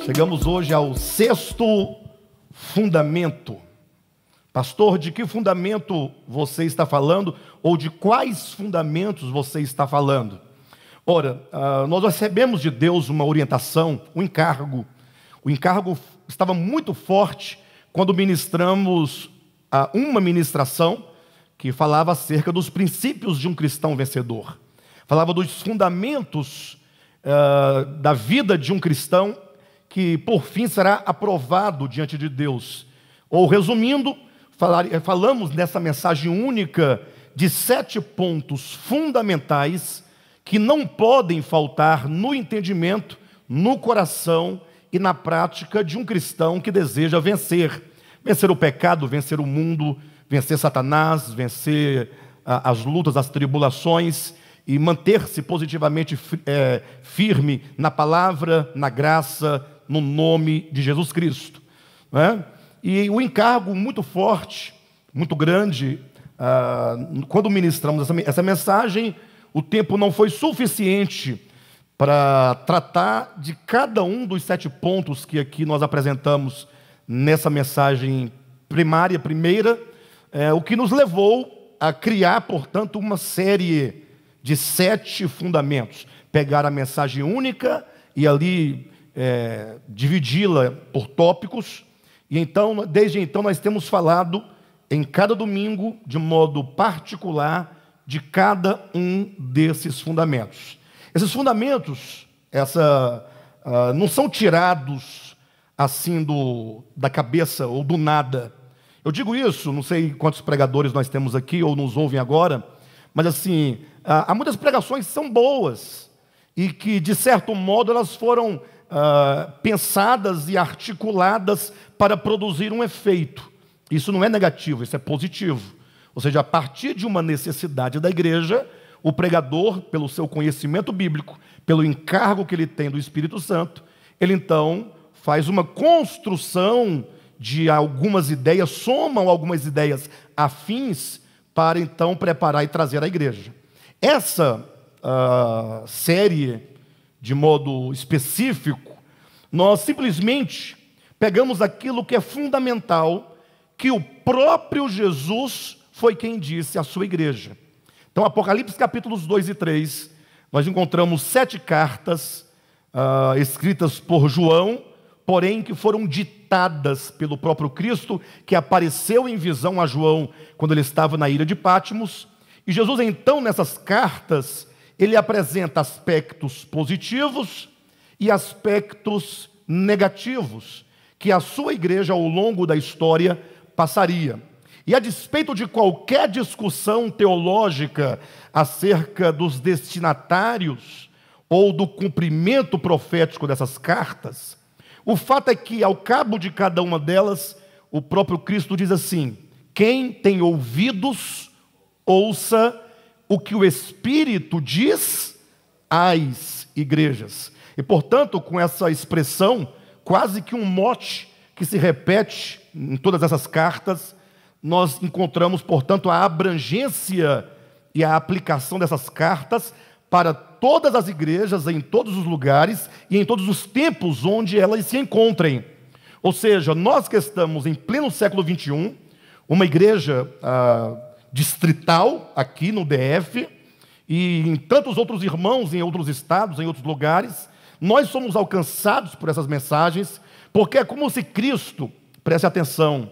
Chegamos hoje ao sexto fundamento. Pastor, de que fundamento você está falando? Ou de quais fundamentos você está falando? Ora, nós recebemos de Deus uma orientação, um encargo. O encargo estava muito forte quando ministramos uma ministração que falava acerca dos princípios de um cristão vencedor. Falava dos fundamentos da vida de um cristão que por fim será aprovado diante de Deus. Ou resumindo, falamos nessa mensagem única de 7 pontos fundamentais que não podem faltar no entendimento, no coração e na prática de um cristão que deseja vencer. Vencer o pecado, vencer o mundo, vencer Satanás, vencer as lutas, as tribulações e manter-se positivamente firme na palavra, na graça, no nome de Jesus Cristo, né? E o encargo muito forte, muito grande, quando ministramos essa mensagem, o tempo não foi suficiente para tratar de cada um dos 7 pontos que aqui nós apresentamos nessa mensagem primeira, o que nos levou a criar, portanto, uma série de 7 fundamentos. Pegar a mensagem única e ali dividi-la por tópicos, e então, desde então, nós temos falado em cada domingo, de modo particular, de cada um desses fundamentos. Esses fundamentos, não são tirados assim da cabeça ou do nada. Eu digo isso, não sei quantos pregadores nós temos aqui ou nos ouvem agora, mas assim, há muitas pregações que são boas e que, de certo modo, elas foram pensadas e articuladas para produzir um efeito. Isso não é negativo, isso é positivo. Ou seja, a partir de uma necessidade da igreja, o pregador, pelo seu conhecimento bíblico, pelo encargo que ele tem do Espírito Santo, ele então faz uma construção de algumas ideias, somam algumas ideias afins para então preparar e trazer à igreja. Essa série, de modo específico, nós simplesmente pegamos aquilo que é fundamental, que o próprio Jesus foi quem disse à sua igreja. Então, Apocalipse capítulos 2 e 3, nós encontramos 7 cartas escritas por João, porém que foram ditadas pelo próprio Cristo, que apareceu em visão a João quando ele estava na ilha de Patmos. E Jesus, então, nessas cartas, ele apresenta aspectos positivos e aspectos negativos que a sua igreja, ao longo da história, passaria. E a despeito de qualquer discussão teológica acerca dos destinatários ou do cumprimento profético dessas cartas, o fato é que, ao cabo de cada uma delas, o próprio Cristo diz assim: quem tem ouvidos, ouça o que o Espírito diz às igrejas. E, portanto, com essa expressão, quase que um mote que se repete em todas essas cartas, nós encontramos, portanto, a abrangência e a aplicação dessas cartas para todas as igrejas, em todos os lugares e em todos os tempos onde elas se encontrem. Ou seja, nós que estamos em pleno século XXI, uma igreja distrital aqui no DF e em tantos outros irmãos em outros estados, em outros lugares, nós somos alcançados por essas mensagens, porque é como se Cristo, preste atenção,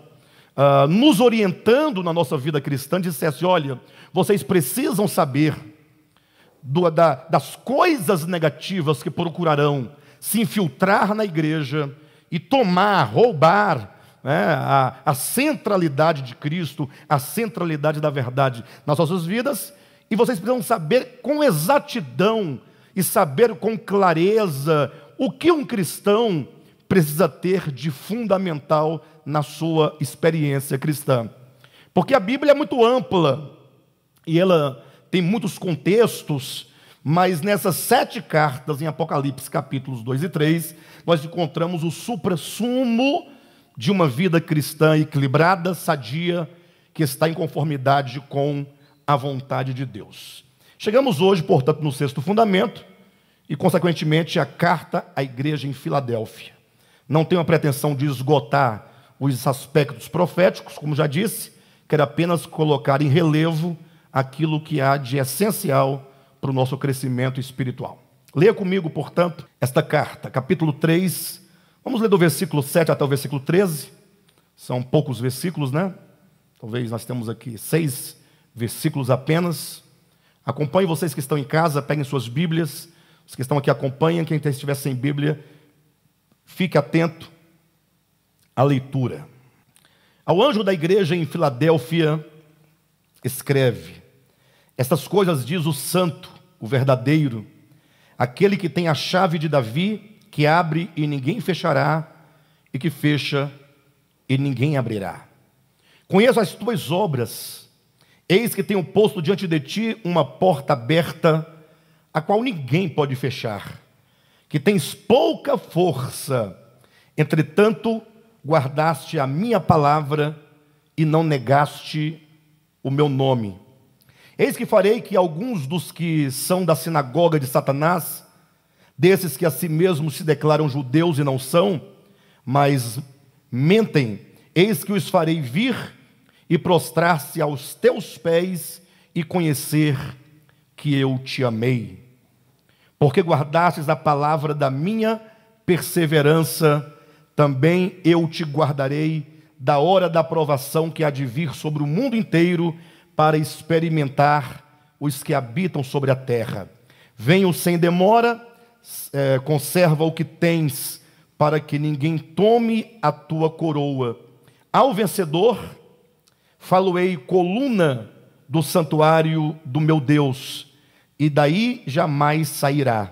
nos orientando na nossa vida cristã, dissesse: olha, vocês precisam saber das coisas negativas que procurarão se infiltrar na igreja e tomar, roubar, né, a centralidade de Cristo, a centralidade da verdade nas nossas vidas, e vocês precisam saber com exatidão e saber com clareza o que um cristão precisa ter de fundamental na sua experiência cristã. Porque a Bíblia é muito ampla e ela tem muitos contextos, mas nessas 7 cartas em Apocalipse, capítulos 2 e 3, nós encontramos o suprassumo de uma vida cristã equilibrada, sadia que está em conformidade com a vontade de Deus. Chegamos hoje, portanto, no sexto fundamento e, consequentemente, a carta à igreja em Filadélfia. Não tenho a pretensão de esgotar os aspectos proféticos, como já disse, quero apenas colocar em relevo aquilo que há de essencial para o nosso crescimento espiritual. Leia comigo, portanto, esta carta, capítulo 3, vamos ler do versículo 7 até o versículo 13, são poucos versículos, né? Talvez nós temos aqui 6 versículos apenas. Acompanhe, vocês que estão em casa, peguem suas Bíblias, os que estão aqui acompanhem, quem estiver sem Bíblia, fique atento à leitura. Ao anjo da igreja em Filadélfia, escreve: estas coisas diz o santo, o verdadeiro, aquele que tem a chave de Davi, que abre e ninguém fechará, e que fecha e ninguém abrirá. Conheço as tuas obras, eis que tenho posto diante de ti uma porta aberta, a qual ninguém pode fechar, que tens pouca força, entretanto guardaste a minha palavra e não negaste o meu nome. Eis que farei que alguns dos que são da sinagoga de Satanás, desses que a si mesmos se declaram judeus e não são, mas mentem, eis que os farei vir e prostrar-se aos teus pés e conhecer que eu te amei. Porque guardastes a palavra da minha perseverança, também eu te guardarei da hora da provação que há de vir sobre o mundo inteiro para experimentar os que habitam sobre a terra. Venho sem demora, conserva o que tens, para que ninguém tome a tua coroa. Ao vencedor, falo-ei coluna do santuário do meu Deus, e daí jamais sairá.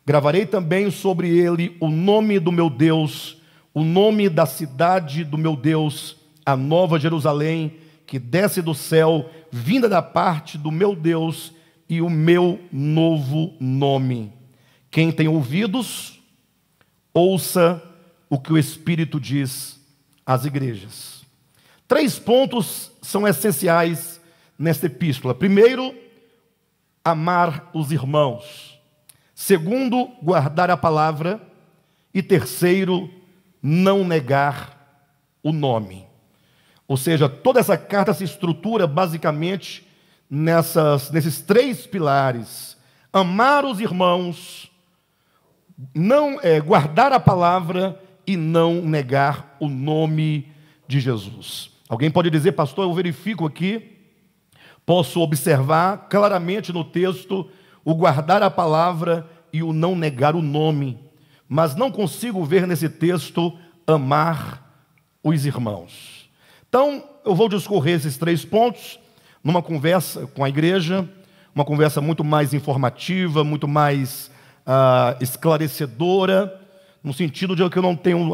Gravarei também sobre ele o nome do meu Deus, o nome da cidade do meu Deus, a nova Jerusalém, que desce do céu, vinda da parte do meu Deus, e o meu novo nome. Quem tem ouvidos, ouça o que o Espírito diz às igrejas. 3 pontos são essenciais nesta epístola. Primeiro, amar os irmãos. Segundo, guardar a palavra. E terceiro, não negar o nome. Ou seja, toda essa carta se estrutura basicamente nesses 3 pilares: amar os irmãos, guardar a palavra e não negar o nome de Jesus. Alguém pode dizer: pastor, eu verifico aqui, posso observar claramente no texto o guardar a palavra e o não negar o nome, mas não consigo ver nesse texto amar os irmãos. Então, eu vou discorrer esses 3 pontos numa conversa com a igreja, uma conversa muito mais informativa, muito mais esclarecedora, no sentido de que eu não tenho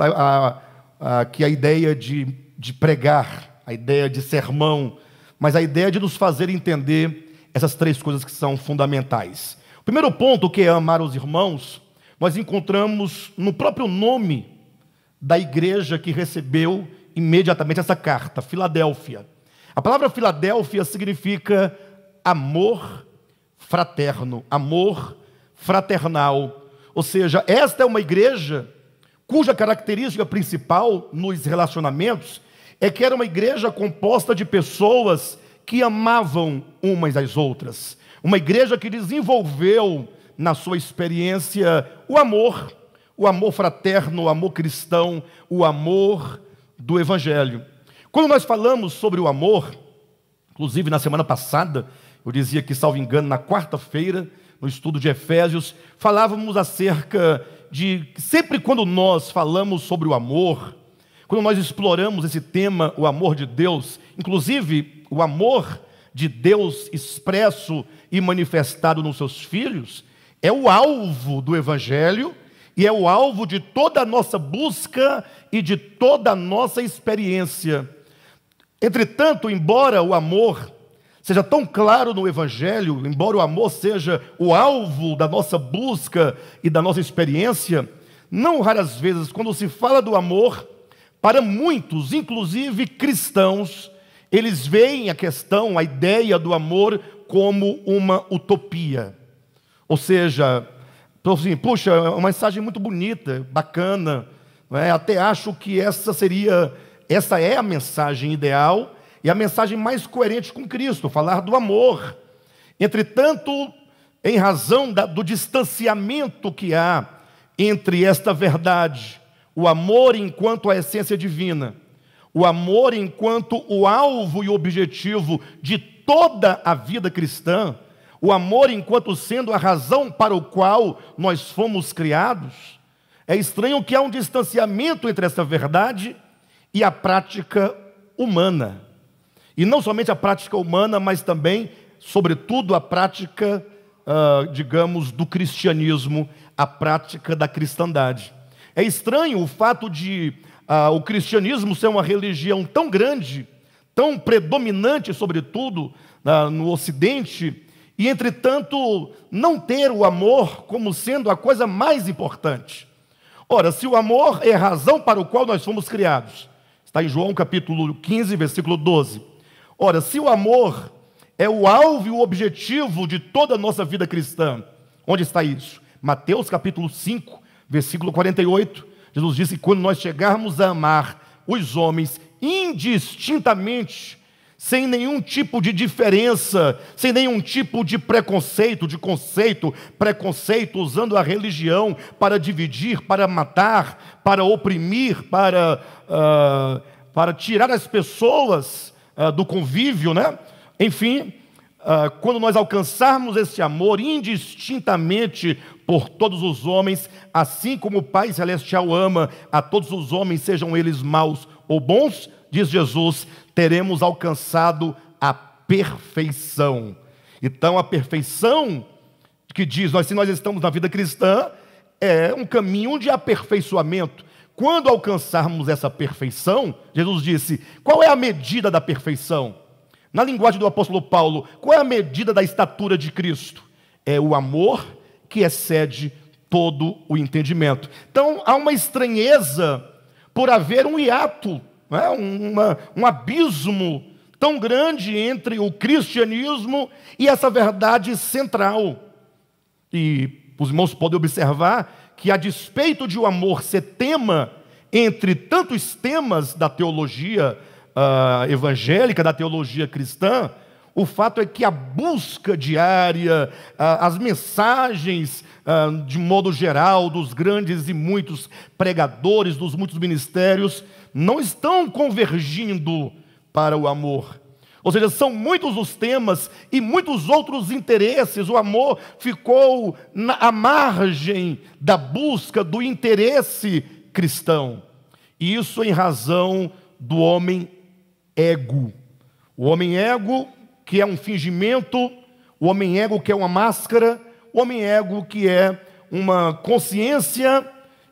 aqui a ideia de pregar, a ideia de sermão, mas a ideia de nos fazer entender essas 3 coisas que são fundamentais. O primeiro ponto, que é amar os irmãos, nós encontramos no próprio nome da igreja que recebeu imediatamente essa carta, Filadélfia. A palavra Filadélfia significa amor fraterno, amor fraternal. Ou seja, esta é uma igreja cuja característica principal nos relacionamentos é que era uma igreja composta de pessoas que amavam umas às outras. Uma igreja que desenvolveu na sua experiência o amor fraterno, o amor cristão, o amor do Evangelho. Quando nós falamos sobre o amor, inclusive na semana passada, eu dizia que, salvo engano, na quarta-feira, no estudo de Efésios, falávamos acerca de que sempre quando nós falamos sobre o amor, quando nós exploramos esse tema, o amor de Deus, inclusive o amor de Deus expresso e manifestado nos seus filhos, é o alvo do Evangelho e é o alvo de toda a nossa busca e de toda a nossa experiência. Entretanto, embora o amor seja tão claro no Evangelho, embora o amor seja o alvo da nossa busca e da nossa experiência, não raras vezes, quando se fala do amor, para muitos, inclusive cristãos, eles veem a questão, a ideia do amor como uma utopia. Ou seja, assim, puxa, é uma mensagem muito bonita, bacana, não é? Até acho que essa é a mensagem ideal e a mensagem mais coerente com Cristo, falar do amor. Entretanto, em razão do distanciamento que há entre esta verdade, o amor enquanto a essência divina, o amor enquanto o alvo e o objetivo de toda a vida cristã, o amor enquanto sendo a razão para o qual nós fomos criados, é estranho que há um distanciamento entre essa verdade e a prática humana. E não somente a prática humana, mas também, sobretudo, a prática, digamos, do cristianismo, a prática da cristandade. É estranho o fato de o cristianismo ser uma religião tão grande, tão predominante, sobretudo, no Ocidente, e, entretanto, não ter o amor como sendo a coisa mais importante. Ora, se o amor é a razão para o qual nós fomos criados, está em João capítulo 15, versículo 12. Ora, se o amor é o alvo e o objetivo de toda a nossa vida cristã, onde está isso? Mateus capítulo 5, versículo 48, Jesus disse que quando nós chegarmos a amar os homens indistintamente, sem nenhum tipo de diferença, sem nenhum tipo de preconceito, preconceito usando a religião para dividir, para matar, para oprimir, para tirar as pessoas do convívio, né? Enfim, quando nós alcançarmos esse amor indistintamente por todos os homens, assim como o Pai Celestial ama a todos os homens, sejam eles maus ou bons, diz Jesus, teremos alcançado a perfeição. Então, a perfeição que diz, se nós estamos na vida cristã, é um caminho de aperfeiçoamento. Quando alcançarmos essa perfeição, Jesus disse, qual é a medida da perfeição? Na linguagem do apóstolo Paulo, qual é a medida da estatura de Cristo? É o amor que excede todo o entendimento. Então, há uma estranheza por haver um hiato, um abismo tão grande entre o cristianismo e essa verdade central. E os irmãos podem observar que, a despeito de o amor ser tema entre tantos temas da teologia evangélica, da teologia cristã, o fato é que a busca diária, as mensagens, de modo geral, dos grandes e muitos pregadores, dos muitos ministérios, não estão convergindo para o amor. Ou seja, são muitos os temas e muitos outros interesses. O amor ficou à margem da busca do interesse cristão. E isso em razão do homem ego. O homem ego que é um fingimento, o homem ego que é uma máscara, o homem ego que é uma consciência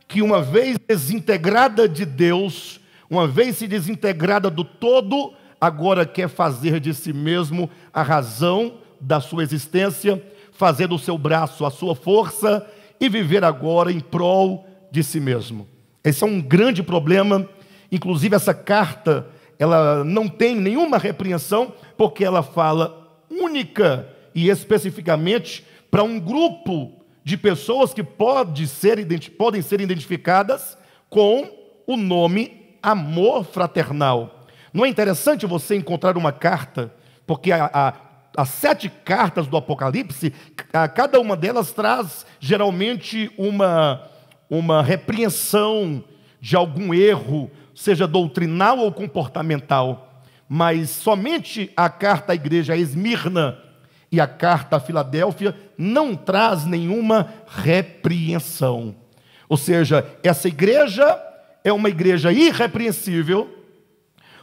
que, uma vez desintegrada de Deus, uma vez se desintegrada do todo, agora quer fazer de si mesmo a razão da sua existência, fazer do seu braço a sua força e viver agora em prol de si mesmo. Esse é um grande problema. Inclusive, essa carta, ela não tem nenhuma repreensão, porque ela fala única e especificamente para um grupo de pessoas que podem ser identificadas com o nome amor fraternal. Não é interessante você encontrar uma carta, porque as 7 cartas do Apocalipse, cada uma delas traz geralmente uma repreensão de algum erro, seja doutrinal ou comportamental. Mas somente a carta à igreja a Esmirna e a carta à Filadélfia não traz nenhuma repreensão. Ou seja, essa igreja é uma igreja irrepreensível,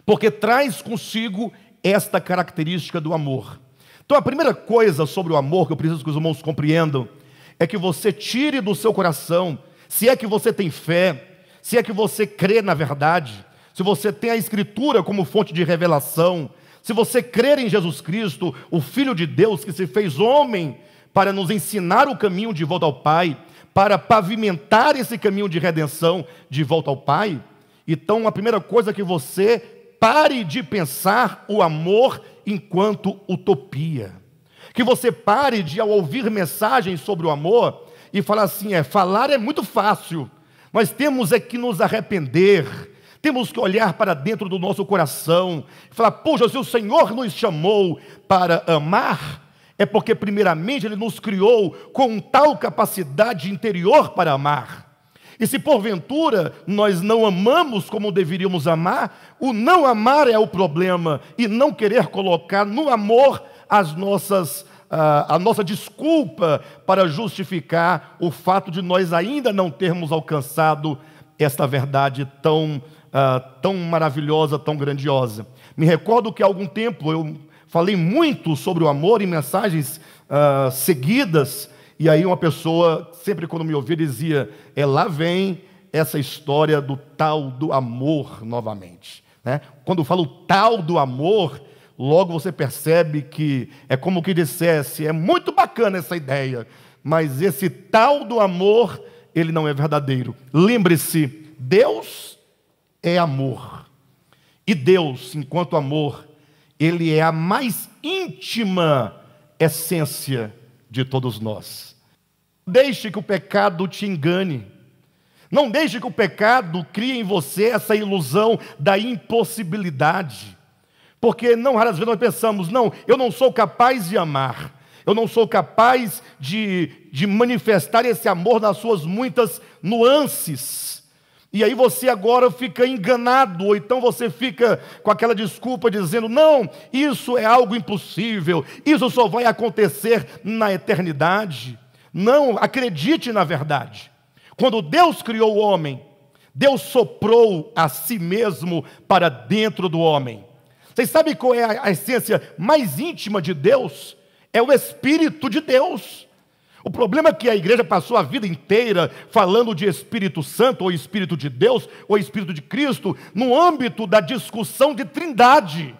porque traz consigo esta característica do amor. Então, a primeira coisa sobre o amor que eu preciso que os irmãos compreendam é que você tire do seu coração, se é que você tem fé, se é que você crê na verdade, se você tem a Escritura como fonte de revelação, se você crer em Jesus Cristo, o Filho de Deus que se fez homem para nos ensinar o caminho de volta ao Pai, para pavimentar esse caminho de redenção de volta ao Pai, então a primeira coisa que você pare de pensar o amor enquanto utopia. Que você pare de, ao ouvir mensagens sobre o amor, e falar assim, falar é muito fácil, mas temos que nos arrepender, temos que olhar para dentro do nosso coração, e falar, poxa, se o Senhor nos chamou para amar, é porque primeiramente Ele nos criou com tal capacidade interior para amar. E se porventura nós não amamos como deveríamos amar, o não amar é o problema, e não querer colocar no amor a nossa desculpa para justificar o fato de nós ainda não termos alcançado esta verdade tão maravilhosa, tão grandiosa. Me recordo que há algum tempo eu falei muito sobre o amor em mensagens seguidas, e aí uma pessoa, sempre quando me ouvia, dizia, lá vem essa história do tal do amor novamente. Né? Quando eu falo tal do amor, logo você percebe que é como que dissesse, é muito bacana essa ideia, mas esse tal do amor, ele não é verdadeiro. Lembre-se, Deus é amor. E Deus, enquanto amor, Ele é a mais íntima essência de todos nós. Deixe que o pecado te engane. Não deixe que o pecado crie em você essa ilusão da impossibilidade. Porque não raras vezes nós pensamos, não, eu não sou capaz de amar. Eu não sou capaz de manifestar esse amor nas suas muitas nuances. E aí você agora fica enganado, ou então você fica com aquela desculpa dizendo, não, isso é algo impossível, isso só vai acontecer na eternidade. Não, acredite na verdade. Quando Deus criou o homem, Deus soprou a si mesmo para dentro do homem. Vocês sabem qual é a essência mais íntima de Deus? É o Espírito de Deus. O problema é que a igreja passou a vida inteira falando de Espírito Santo, ou Espírito de Deus, ou Espírito de Cristo, no âmbito da discussão de trindade.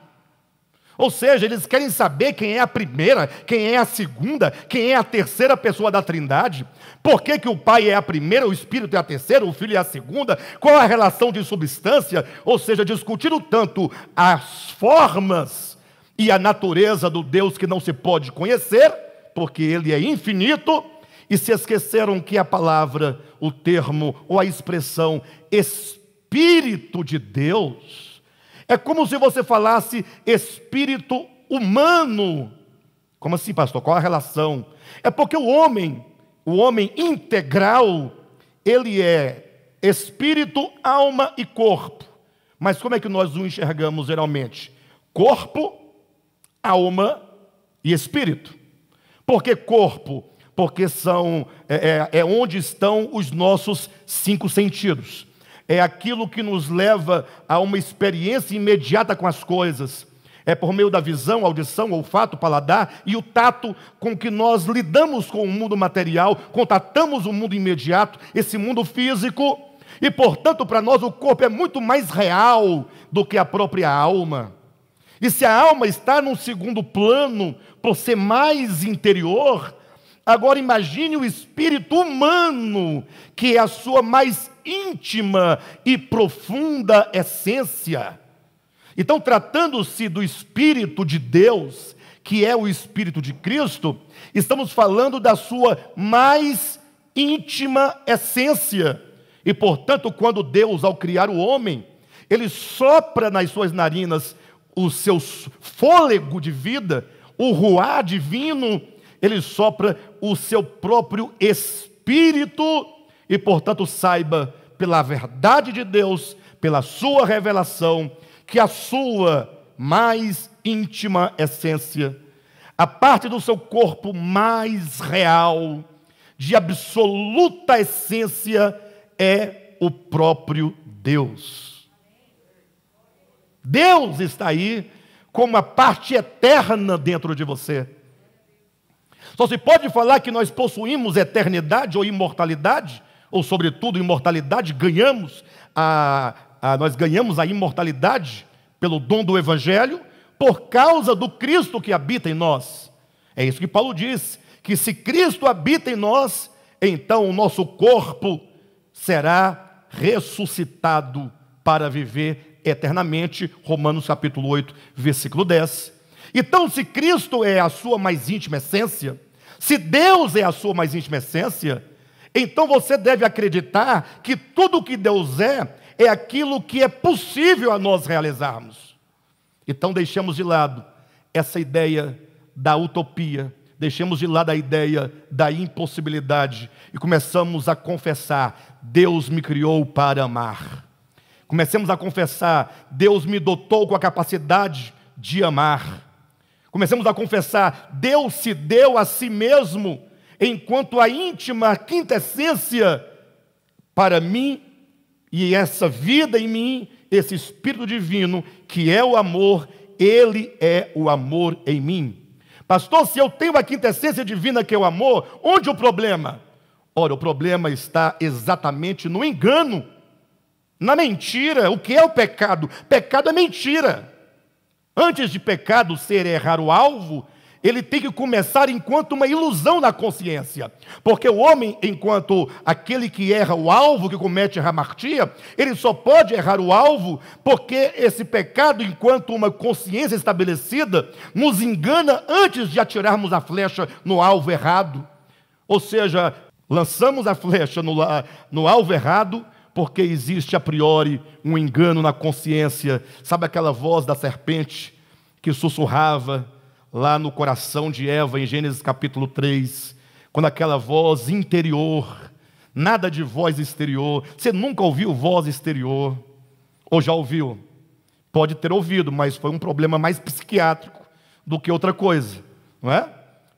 Ou seja, eles querem saber quem é a primeira, quem é a segunda, quem é a terceira pessoa da trindade. Por que o Pai é a primeira, o Espírito é a terceira, o Filho é a segunda? Qual a relação de substância? Ou seja, discutindo tanto as formas e a natureza do Deus que não se pode conhecer, porque Ele é infinito, e se esqueceram que a palavra, o termo ou a expressão Espírito de Deus é como se você falasse espírito humano. Como assim, pastor? Qual a relação? É porque o homem integral, ele é espírito, alma e corpo. Mas como é que nós o enxergamos geralmente? Corpo, alma e espírito. Por que corpo? Porque é onde estão os nossos 5 sentidos. É aquilo que nos leva a uma experiência imediata com as coisas. É por meio da visão, audição, olfato, paladar e o tato com que nós lidamos com o mundo material, contatamos o mundo imediato, esse mundo físico. E, portanto, para nós o corpo é muito mais real do que a própria alma. E se a alma está num segundo plano, por ser mais interior, agora imagine o espírito humano, que é a sua mais íntima e profunda essência. Então, tratando-se do Espírito de Deus, que é o Espírito de Cristo, estamos falando da sua mais íntima essência. E, portanto, quando Deus, ao criar o homem, Ele sopra nas suas narinas o seu fôlego de vida, o ruá divino, Ele sopra o seu próprio Espírito, e, portanto, saiba, pela verdade de Deus, pela sua revelação, que a sua mais íntima essência, a parte do seu corpo mais real, de absoluta essência, é o próprio Deus. Deus está aí como a parte eterna dentro de você. Só se pode falar que nós possuímos eternidade ou imortalidade, ou sobretudo imortalidade, nós ganhamos a imortalidade pelo dom do Evangelho, por causa do Cristo que habita em nós. É isso que Paulo diz, que se Cristo habita em nós, então o nosso corpo será ressuscitado para viver eternamente. Romanos capítulo 8, versículo 10. Então, se Cristo é a sua mais íntima essência, se Deus é a sua mais íntima essência, então você deve acreditar que tudo o que Deus é aquilo que é possível a nós realizarmos. Então deixemos de lado essa ideia da utopia, deixemos de lado a ideia da impossibilidade e começamos a confessar: Deus me criou para amar. Comecemos a confessar: Deus me dotou com a capacidade de amar. Comecemos a confessar: Deus se deu a si mesmo enquanto a íntima quintessência para mim, e essa vida em mim, esse Espírito Divino, que é o amor, Ele é o amor em mim. Pastor, se eu tenho a quintessência divina que é o amor, onde o problema? Ora, o problema está exatamente no engano, na mentira. O que é o pecado? Pecado é mentira. Antes de pecado ser errar o alvo, ele tem que começar enquanto uma ilusão na consciência. Porque o homem, enquanto aquele que erra o alvo, que comete hamartia, ele só pode errar o alvo porque esse pecado, enquanto uma consciência estabelecida, nos engana antes de atirarmos a flecha no alvo errado. Ou seja, lançamos a flecha no alvo errado porque existe a priori um engano na consciência. Sabe aquela voz da serpente que sussurrava lá no coração de Eva, em Gênesis capítulo 3, quando aquela voz interior, nada de voz exterior. Você nunca ouviu voz exterior? Ou já ouviu? Pode ter ouvido, mas foi um problema mais psiquiátrico do que outra coisa, não é?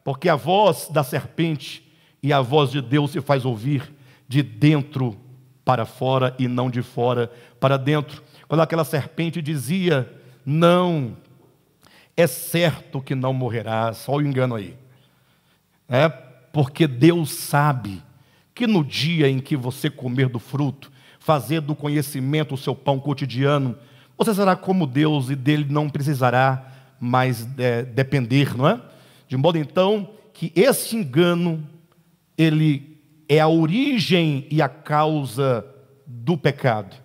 Porque a voz da serpente e a voz de Deus se faz ouvir de dentro para fora e não de fora para dentro. Quando aquela serpente dizia: não, é certo que não morrerás. Olha o engano aí. Porque Deus sabe que no dia em que você comer do fruto, fazer do conhecimento o seu pão cotidiano, você será como Deus e dele não precisará mais depender, não é? De modo então que esse engano, ele é a origem e a causa do pecado.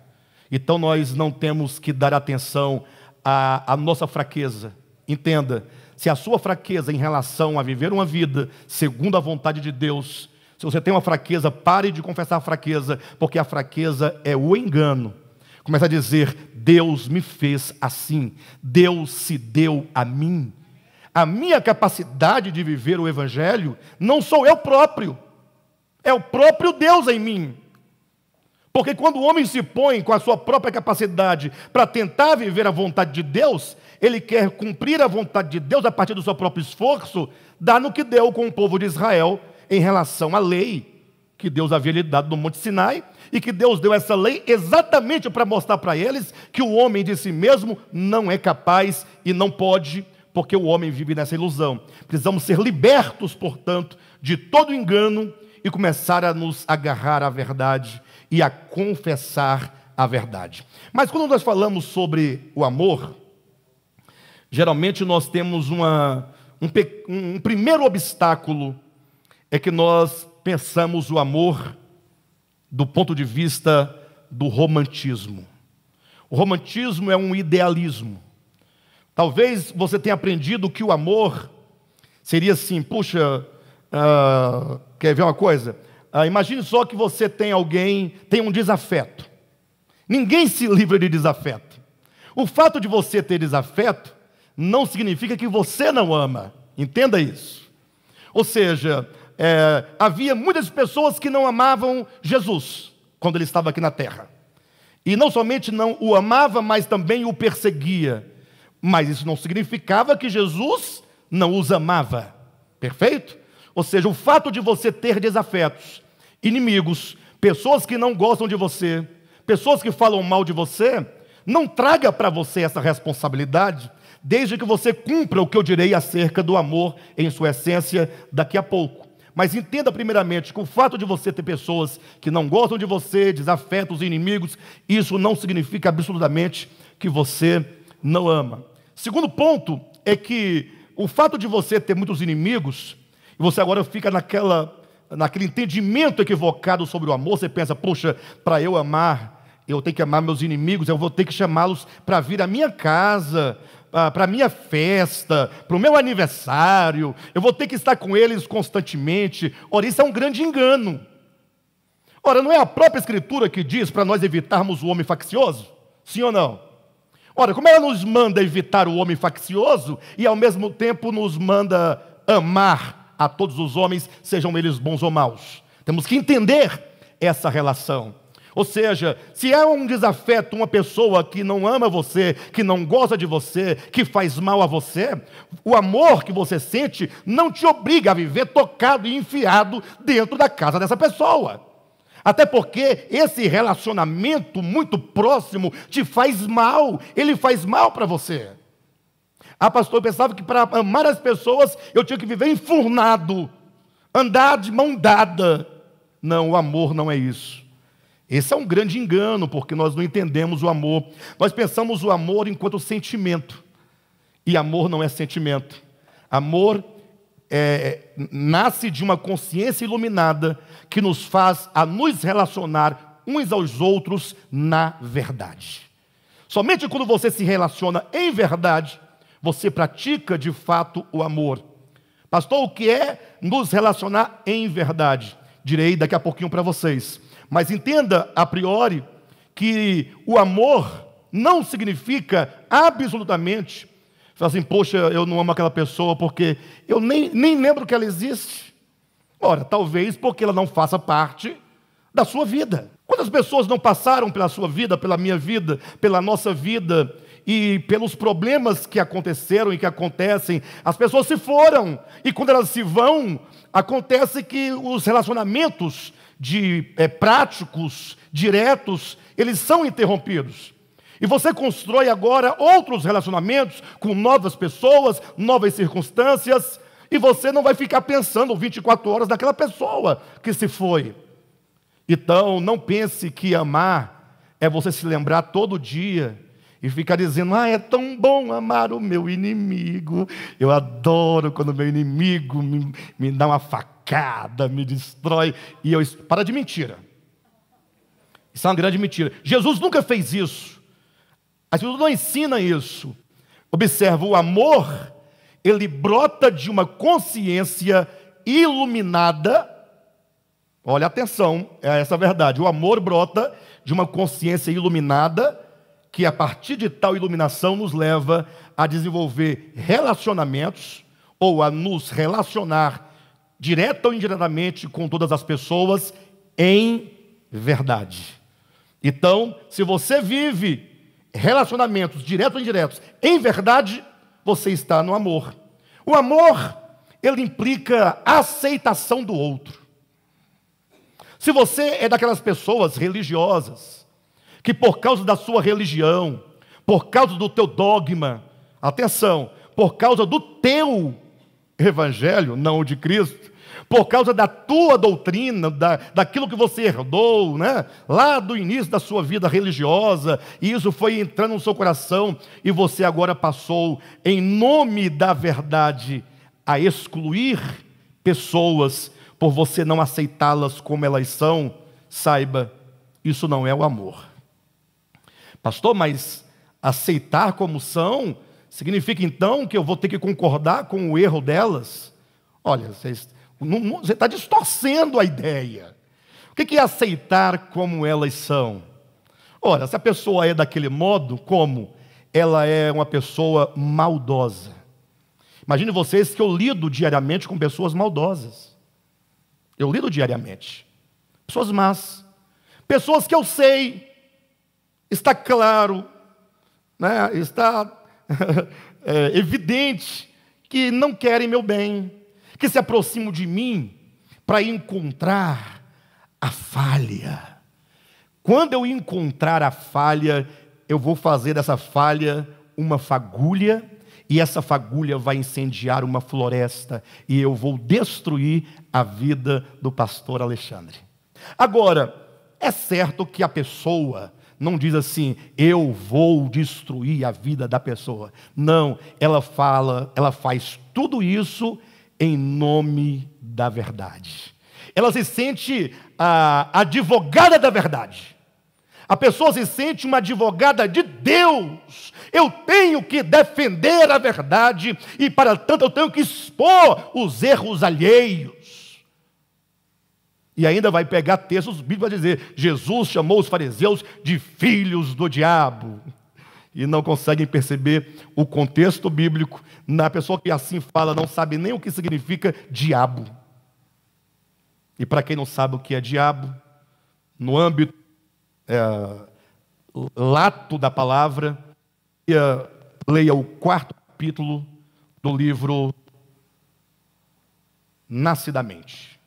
Então nós não temos que dar atenção à nossa fraqueza. Entenda, se a sua fraqueza em relação a viver uma vida segundo a vontade de Deus, se você tem uma fraqueza, pare de confessar a fraqueza, porque a fraqueza é o engano. Começa a dizer: Deus me fez assim, Deus se deu a mim. A minha capacidade de viver o Evangelho não sou eu próprio, é o próprio Deus em mim. Porque quando o homem se põe com a sua própria capacidade para tentar viver a vontade de Deus, ele quer cumprir a vontade de Deus a partir do seu próprio esforço, dá no que deu com o povo de Israel em relação à lei que Deus havia lhe dado no Monte Sinai, e que Deus deu essa lei exatamente para mostrar para eles que o homem de si mesmo não é capaz e não pode, porque o homem vive nessa ilusão. Precisamos ser libertos, portanto, de todo engano e começar a nos agarrar à verdade e a confessar a verdade. Mas quando nós falamos sobre o amor, geralmente nós temos um primeiro obstáculo, é que nós pensamos o amor do ponto de vista do romantismo. O romantismo é um idealismo. Talvez você tenha aprendido que o amor seria assim: puxa, quer ver uma coisa? Imagine só que você tem um desafeto. Ninguém se livra de desafeto. O fato de você ter desafeto não significa que você não ama. Entenda isso. Ou seja, havia muitas pessoas que não amavam Jesus quando ele estava aqui na terra. E não somente não o amava, mas também o perseguia. Mas isso não significava que Jesus não os amava. Perfeito? Ou seja, o fato de você ter desafetos, inimigos, pessoas que não gostam de você, pessoas que falam mal de você, não traga para você essa responsabilidade, desde que você cumpra o que eu direi acerca do amor em sua essência daqui a pouco. Mas entenda primeiramente que o fato de você ter pessoas que não gostam de você, desafetos, inimigos, isso não significa absolutamente que você não ama. Segundo ponto é que o fato de você ter muitos inimigos, e você agora fica naquele entendimento equivocado sobre o amor, você pensa: poxa, para eu amar, eu tenho que amar meus inimigos, eu vou ter que chamá-los para vir à minha casa, para a minha festa, para o meu aniversário, eu vou ter que estar com eles constantemente. Ora, isso é um grande engano. Ora, não é a própria Escritura que diz para nós evitarmos o homem faccioso? Sim ou não? Ora, como ela nos manda evitar o homem faccioso e ao mesmo tempo nos manda amar a todos os homens, sejam eles bons ou maus? Temos que entender essa relação. Ou seja, se é um desafeto uma pessoa que não ama você, que não gosta de você, que faz mal a você, o amor que você sente não te obriga a viver tocado e enfiado dentro da casa dessa pessoa. Até porque esse relacionamento muito próximo te faz mal, ele faz mal para você. Ah, pastor, eu pensava que para amar as pessoas eu tinha que viver enfurnado, andar de mão dada. Não, o amor não é isso. Esse é um grande engano, porque nós não entendemos o amor. Nós pensamos o amor enquanto sentimento. E amor não é sentimento. Amor nasce de uma consciência iluminada que nos faz a nos relacionar uns aos outros na verdade. Somente quando você se relaciona em verdade, você pratica de fato o amor. Pastor, o que é nos relacionar em verdade? Direi daqui a pouquinho para vocês. Mas entenda a priori que o amor não significa absolutamente, fala assim, poxa, eu não amo aquela pessoa porque eu nem lembro que ela existe. Ora, talvez porque ela não faça parte da sua vida. Quantas pessoas não passaram pela sua vida, pela minha vida, pela nossa vida, e pelos problemas que aconteceram e que acontecem, as pessoas se foram, e quando elas se vão, acontece que os relacionamentos práticos, diretos, eles são interrompidos. E você constrói agora outros relacionamentos com novas pessoas, novas circunstâncias, e você não vai ficar pensando 24 horas naquela pessoa que se foi. Então, não pense que amar é você se lembrar todo dia e ficar dizendo, é tão bom amar o meu inimigo. Eu adoro quando o meu inimigo me dá uma facada, me destrói. E para de mentira. Isso é uma grande mentira. Jesus nunca fez isso. A Escritura não ensina isso. Observa, o amor, ele brota de uma consciência iluminada. Olha, atenção, é essa a verdade. O amor brota de uma consciência iluminada, que a partir de tal iluminação nos leva a desenvolver relacionamentos, ou a nos relacionar direta ou indiretamente com todas as pessoas em verdade. Então, se você vive relacionamentos diretos ou indiretos em verdade, você está no amor. O amor, ele implica a aceitação do outro. Se você é daquelas pessoas religiosas, que por causa da sua religião, por causa do teu dogma, atenção, por causa do teu evangelho, não o de Cristo, por causa da tua doutrina, daquilo que você herdou, né? Lá do início da sua vida religiosa, e isso foi entrando no seu coração, e você agora passou, em nome da verdade, a excluir pessoas, por você não aceitá-las como elas são, saiba, isso não é o amor. Pastor, mas aceitar como são, significa então que eu vou ter que concordar com o erro delas? Olha, você está distorcendo a ideia. O que é aceitar como elas são? Ora, se a pessoa é daquele modo, como? Ela é uma pessoa maldosa. Imagine vocês que eu lido diariamente com pessoas maldosas. Eu lido diariamente. Pessoas más. Pessoas que eu sei, está claro, né? Está evidente que não querem meu bem, que se aproximam de mim para encontrar a falha. Quando eu encontrar a falha, eu vou fazer dessa falha uma fagulha, e essa fagulha vai incendiar uma floresta, e eu vou destruir a vida do pastor Alexandre. Agora, é certo que a pessoa não diz assim, eu vou destruir a vida da pessoa. Não, ela faz tudo isso em nome da verdade. Ela se sente a advogada da verdade. A pessoa se sente uma advogada de Deus. Eu tenho que defender a verdade e, para tanto, eu tenho que expor os erros alheios. E ainda vai pegar textos bíblicos para dizer: Jesus chamou os fariseus de filhos do diabo. E não conseguem perceber o contexto bíblico. Na pessoa que assim fala não sabe nem o que significa diabo. E para quem não sabe o que é diabo, no âmbito lato da palavra, leia o 4º capítulo do livro Nascidamente.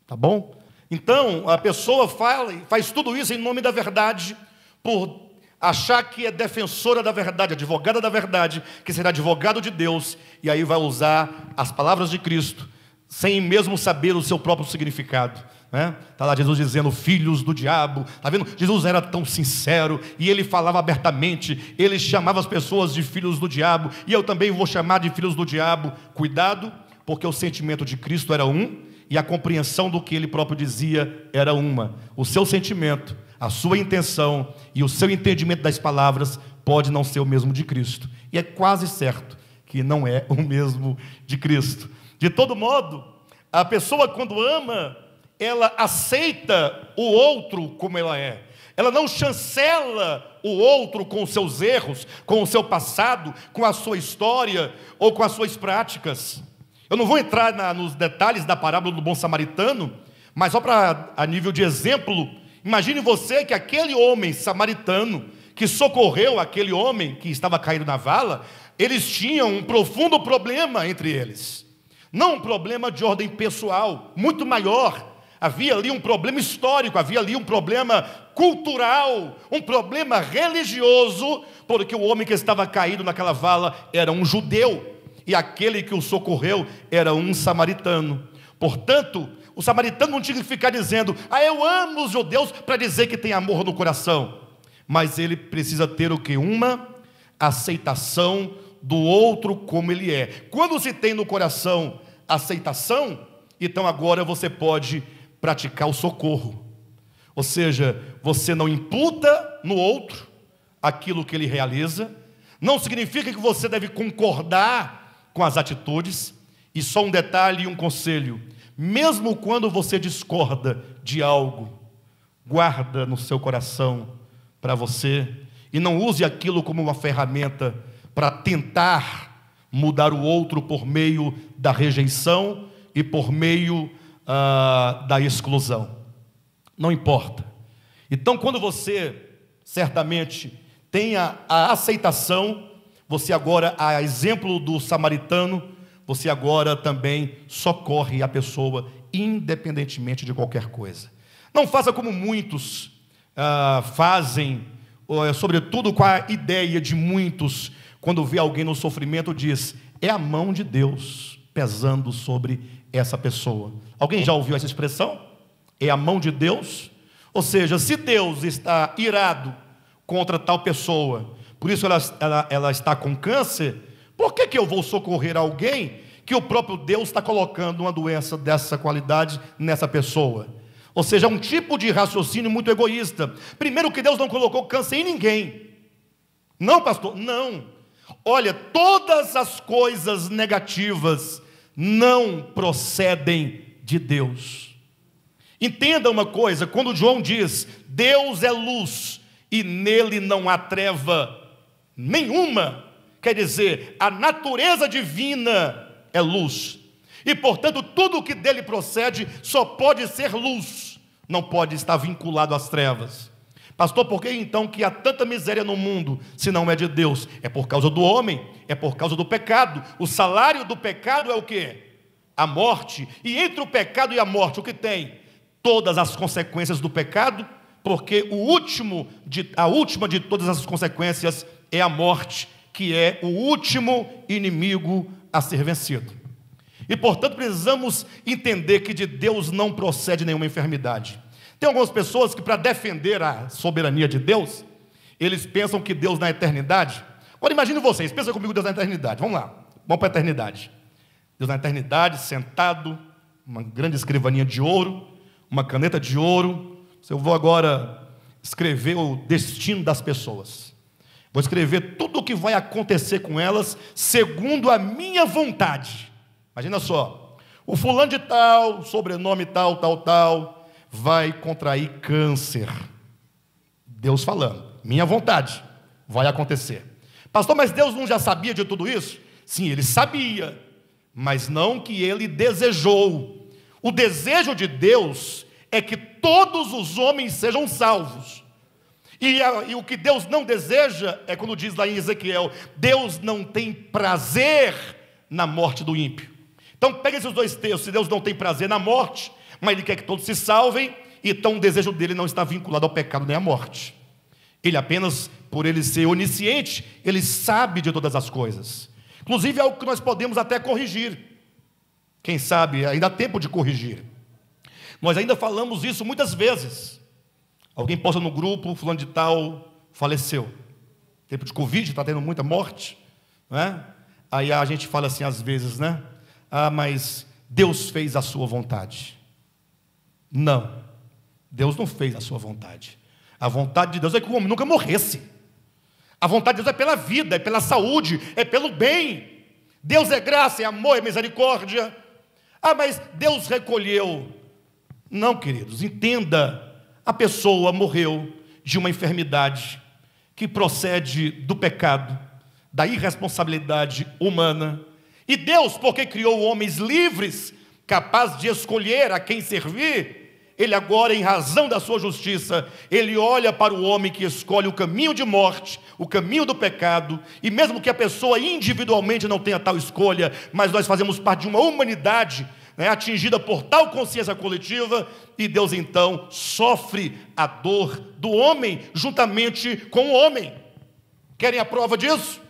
Tá bom? Então, a pessoa faz tudo isso em nome da verdade, por achar que é defensora da verdade, advogada da verdade, que será advogado de Deus, e aí vai usar as palavras de Cristo, sem mesmo saber o seu próprio significado. Está lá Jesus dizendo filhos do diabo. Está vendo? Jesus era tão sincero e ele falava abertamente. Ele chamava as pessoas de filhos do diabo, e eu também vou chamar de filhos do diabo. Cuidado, porque o sentimento de Cristo era um e a compreensão do que ele próprio dizia era uma. O seu sentimento, a sua intenção e o seu entendimento das palavras pode não ser o mesmo de Cristo, e é quase certo que não é o mesmo de Cristo. De todo modo, a pessoa, quando ama, ela aceita o outro como ela é. Ela não chancela o outro com os seus erros, com o seu passado, com a sua história ou com as suas práticas. Eu não vou entrar nos detalhes da parábola do bom samaritano, mas só a nível de exemplo, imagine você que aquele homem samaritano que socorreu aquele homem que estava caído na vala, eles tinham um profundo problema entre eles. Não um problema de ordem pessoal, muito maior. Havia ali um problema histórico, havia ali um problema cultural, um problema religioso, porque o homem que estava caído naquela vala era um judeu, e aquele que o socorreu era um samaritano. Portanto, o samaritano não tinha que ficar dizendo: eu amo os judeus, para dizer que tem amor no coração. Mas ele precisa ter o quê? Uma aceitação do outro como ele é. Quando se tem no coração aceitação, então agora você pode praticar o socorro. Ou seja, você não imputa no outro aquilo que ele realiza. Não significa que você deve concordar com as atitudes. E só um detalhe e um conselho: mesmo quando você discorda de algo, guarda no seu coração para você, e não use aquilo como uma ferramenta para tentar mudar o outro por meio da rejeição e por meio da exclusão. Não importa. Então, quando você certamente tenha a aceitação, você agora, a exemplo do samaritano, você agora também socorre a pessoa, independentemente de qualquer coisa. Não faça como muitos fazem, sobretudo com a ideia de muitos, quando vê alguém no sofrimento, diz: é a mão de Deus pesando sobre essa pessoa. Alguém já ouviu essa expressão? É a mão de Deus? Ou seja, se Deus está irado contra tal pessoa, por isso ela está com câncer, por que eu vou socorrer alguém que o próprio Deus está colocando uma doença dessa qualidade nessa pessoa? Ou seja, um tipo de raciocínio muito egoísta. Primeiro, que Deus não colocou câncer em ninguém. Não, pastor, não. Olha, todas as coisas negativas não procedem de Deus. Entenda uma coisa, quando João diz: Deus é luz e nele não há treva nenhuma, quer dizer, a natureza divina é luz, e portanto tudo que dele procede só pode ser luz, não pode estar vinculado às trevas. Pastor, por que então que há tanta miséria no mundo, se não é de Deus? É por causa do homem, é por causa do pecado. O salário do pecado é o quê? A morte. E entre o pecado e a morte, o que tem? Todas as consequências do pecado, porque a última de todas as consequências é a morte, que é o último inimigo a ser vencido. E portanto precisamos entender que de Deus não procede nenhuma enfermidade. Tem algumas pessoas que, para defender a soberania de Deus, eles pensam que Deus na eternidade... Agora imagine vocês, pensa comigo Deus na eternidade. Vamos lá, vamos para a eternidade. Deus na eternidade, sentado, uma grande escrivaninha de ouro, uma caneta de ouro. Se eu vou agora escrever o destino das pessoas. Vou escrever tudo o que vai acontecer com elas, segundo a minha vontade. Imagina só, o fulano de tal, sobrenome tal, tal, tal, vai contrair câncer. Deus falando, minha vontade, vai acontecer. Pastor, mas Deus não já sabia de tudo isso? Sim, Ele sabia, mas não que Ele desejou. O desejo de Deus é que todos os homens sejam salvos. E o que Deus não deseja é quando diz lá em Ezequiel, Deus não tem prazer na morte do ímpio. Então pega esses dois textos, se Deus não tem prazer na morte, mas Ele quer que todos se salvem, então o desejo dele não está vinculado ao pecado nem à morte. Ele apenas, por Ele ser onisciente, Ele sabe de todas as coisas. Inclusive é algo que nós podemos até corrigir. Quem sabe, ainda há tempo de corrigir. Nós ainda falamos isso muitas vezes. Alguém posta no grupo, fulano de tal faleceu. Tempo de Covid, está tendo muita morte, não é? Aí a gente fala assim às vezes, né? Ah, mas Deus fez a sua vontade. Não, Deus não fez a sua vontade. A vontade de Deus é que o homem nunca morresse. A vontade de Deus é pela vida, é pela saúde, é pelo bem. Deus é graça, é amor, é misericórdia. Ah, mas Deus recolheu. Não, queridos, entenda. A pessoa morreu de uma enfermidade que procede do pecado, da irresponsabilidade humana. E Deus, porque criou homens livres, capazes de escolher a quem servir, Ele agora, em razão da sua justiça, Ele olha para o homem que escolhe o caminho de morte, o caminho do pecado, e mesmo que a pessoa individualmente não tenha tal escolha, mas nós fazemos parte de uma humanidade, atingida por tal consciência coletiva, e Deus então sofre a dor do homem juntamente com o homem. Querem a prova disso?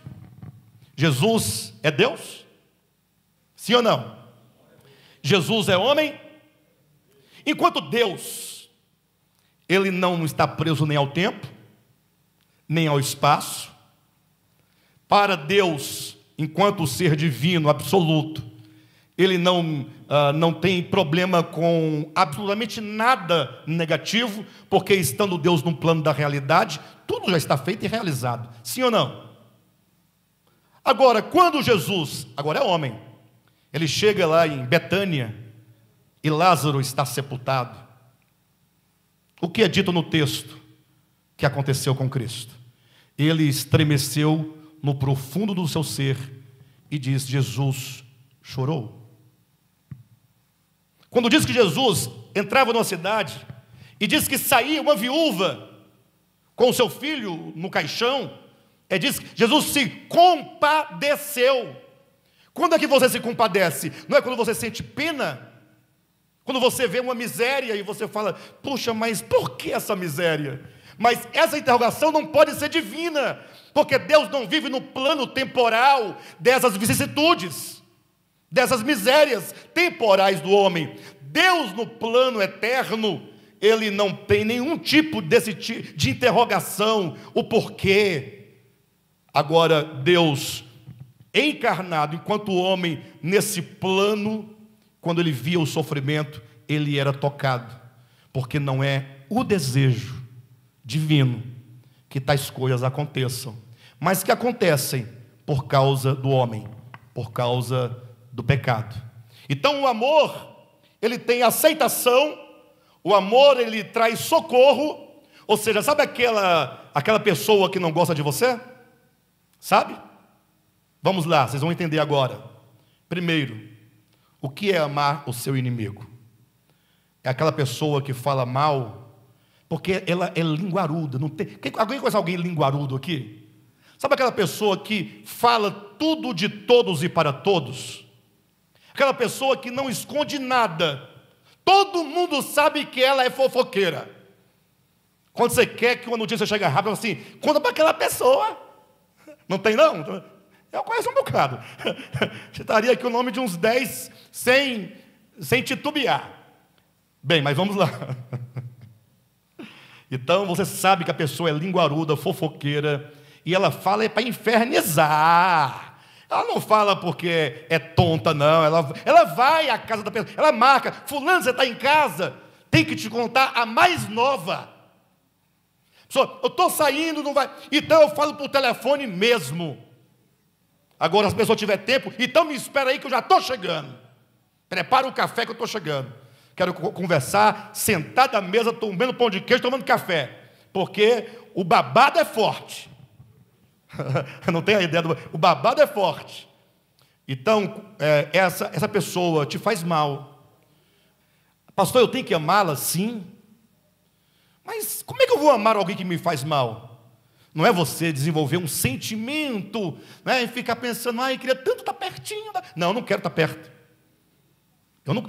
Jesus é Deus? Sim ou não? Jesus é homem? Enquanto Deus, Ele não está preso nem ao tempo, nem ao espaço. Para Deus, enquanto ser divino, absoluto, Ele não tem problema com absolutamente nada negativo, porque estando Deus no plano da realidade, tudo já está feito e realizado. Sim ou não? Agora, quando Jesus, agora é homem, Ele chega lá em Betânia, e Lázaro está sepultado. O que é dito no texto que aconteceu com Cristo? Ele estremeceu no profundo do seu ser e diz, Jesus chorou. Quando diz que Jesus entrava numa cidade e diz que saía uma viúva com o seu filho no caixão, diz que Jesus se compadeceu. Quando é que você se compadece? Não é quando você sente pena? Quando você vê uma miséria e você fala, puxa, mas por que essa miséria? Mas essa interrogação não pode ser divina, porque Deus não vive no plano temporal dessas vicissitudes, dessas misérias temporais do homem. Deus, no plano eterno, Ele não tem nenhum tipo de interrogação, o porquê. Agora, Deus encarnado, enquanto homem, nesse plano, quando Ele via o sofrimento, Ele era tocado, porque não é o desejo divino que tais coisas aconteçam, mas que acontecem por causa do homem, por causa do pecado. Então o amor, ele tem aceitação, o amor, ele traz socorro, ou seja, sabe aquela pessoa que não gosta de você? Sabe? Vamos lá, vocês vão entender agora. Primeiro, o que é amar o seu inimigo? É aquela pessoa que fala mal, porque ela é linguaruda. Não tem... Alguém conhece alguém linguarudo aqui? Sabe aquela pessoa que fala tudo de todos e para todos? Aquela pessoa que não esconde nada. Todo mundo sabe que ela é fofoqueira. Quando você quer que uma notícia chegue rápido, assim, conta para aquela pessoa. Não tem não? Eu conheço um bocado. Estaria aqui o nome de uns 10 sem titubear. Bem, mas vamos lá. Então você sabe que a pessoa é linguaruda, fofoqueira, e ela fala para infernizar. Ela não fala porque é tonta, não. Ela vai à casa da pessoa, ela marca, fulano, você está em casa? Tem que te contar a mais nova. Pessoa, eu estou saindo, não vai. Então eu falo por telefone mesmo. Agora, se a pessoa tiver tempo, então me espera aí que eu já estou chegando. Prepara o café que eu estou chegando. Quero conversar, sentado à mesa, comendo pão de queijo, tomando café. Porque o babado é forte. Não tem a ideia o babado é forte. Então, essa pessoa te faz mal. Pastor, eu tenho que amá-la? Sim. Mas como é que eu vou amar alguém que me faz mal? Não é você desenvolver um sentimento, né, e ficar pensando, eu queria tanto estar pertinho. Não, eu não quero estar perto.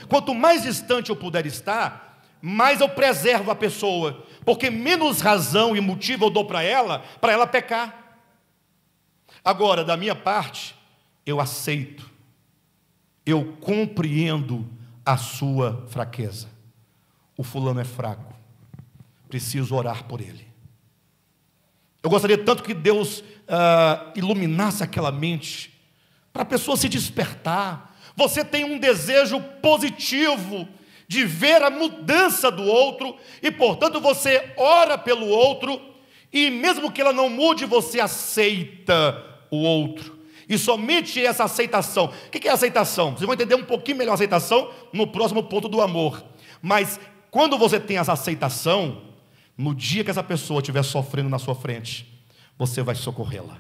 Quanto mais distante eu puder estar, mais eu preservo a pessoa, porque menos razão e motivo eu dou para ela pecar. Agora, da minha parte, eu aceito, eu compreendo a sua fraqueza. O fulano é fraco, preciso orar por ele. Eu gostaria tanto que Deus iluminasse aquela mente, para a pessoa se despertar. Você tem um desejo positivo de ver a mudança do outro, e portanto você ora pelo outro, e mesmo que ela não mude, você aceita o outro. E somente essa aceitação. O que é aceitação? Vocês vão entender um pouquinho melhor a aceitação no próximo ponto do amor. Mas quando você tem essa aceitação, no dia que essa pessoa estiver sofrendo na sua frente, você vai socorrê-la.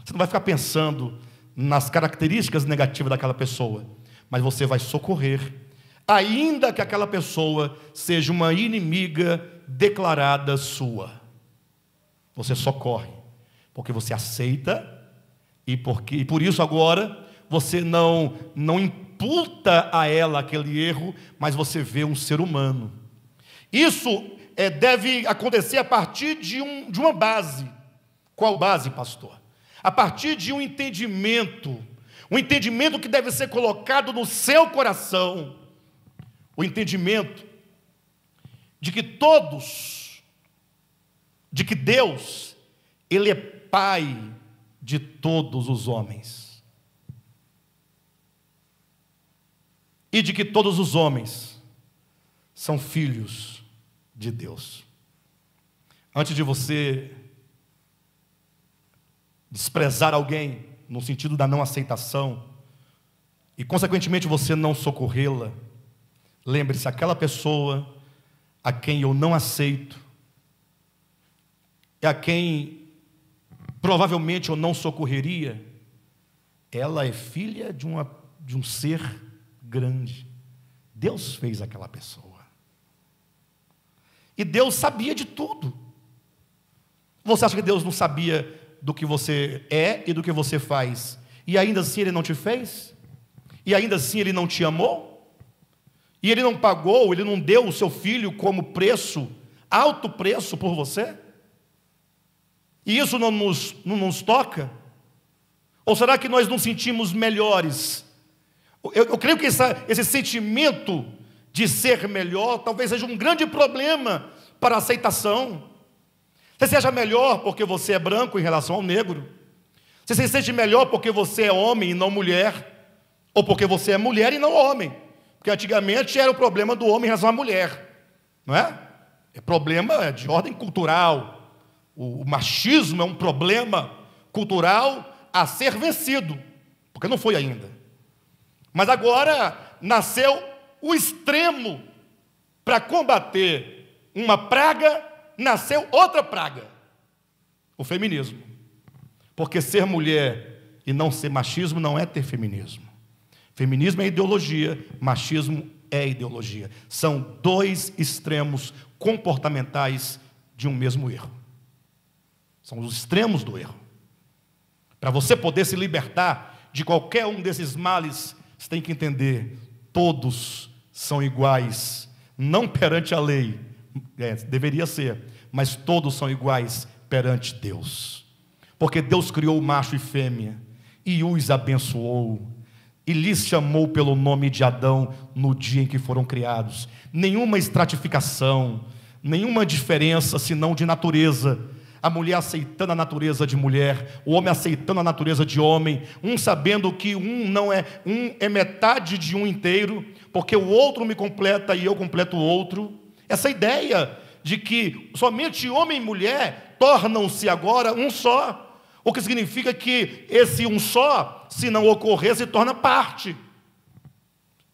Você não vai ficar pensando nas características negativas daquela pessoa, mas você vai socorrer, ainda que aquela pessoa seja uma inimiga declarada sua. Você socorre, porque você aceita, e por isso agora você não imputa a ela aquele erro, mas você vê um ser humano. Isso deve acontecer a partir de uma base. Qual base, pastor? A partir de um entendimento que deve ser colocado no seu coração, o entendimento de que Deus, Ele é Pai de todos os homens, e de que todos os homens são filhos de Deus. Antes de você desprezar alguém, no sentido da não aceitação, e consequentemente você não socorrê-la, lembre-se, aquela pessoa a quem eu não aceito, e a quem provavelmente eu não socorreria, ela é filha de um ser grande. Deus fez aquela pessoa. E Deus sabia de tudo. Você acha que Deus não sabia do que você é e do que você faz, e ainda assim Ele não te fez? E ainda assim Ele não te amou? E Ele não pagou, Ele não deu o seu filho como preço, alto preço por você? E isso não nos toca? Ou será que nós nos sentimos melhores? Eu creio que esse sentimento de ser melhor talvez seja um grande problema para a aceitação. Você se acha melhor porque você é branco em relação ao negro? Você se sente melhor porque você é homem e não mulher? Ou porque você é mulher e não homem? Porque antigamente era o problema do homem em relação à mulher, não é? É problema de ordem cultural. O machismo é um problema cultural a ser vencido, porque não foi ainda. Mas agora nasceu o extremo para combater uma praga. Nasceu outra praga, o feminismo. Porque ser mulher e não ser machismo não é ter feminismo. Feminismo é ideologia, machismo é ideologia. São dois extremos comportamentais de um mesmo erro. São os extremos do erro. Para você poder se libertar de qualquer um desses males, você tem que entender, todos são iguais, não perante a lei, deveria ser, mas todos são iguais perante Deus, porque Deus criou macho e fêmea, e os abençoou, e lhes chamou pelo nome de Adão no dia em que foram criados. Nenhuma estratificação, nenhuma diferença senão de natureza, a mulher aceitando a natureza de mulher, o homem aceitando a natureza de homem, um sabendo que um é metade de um inteiro, porque o outro me completa e eu completo o outro. Essa ideia de que somente homem e mulher tornam-se agora um só, o que significa que esse um só, se não ocorrer, se torna parte,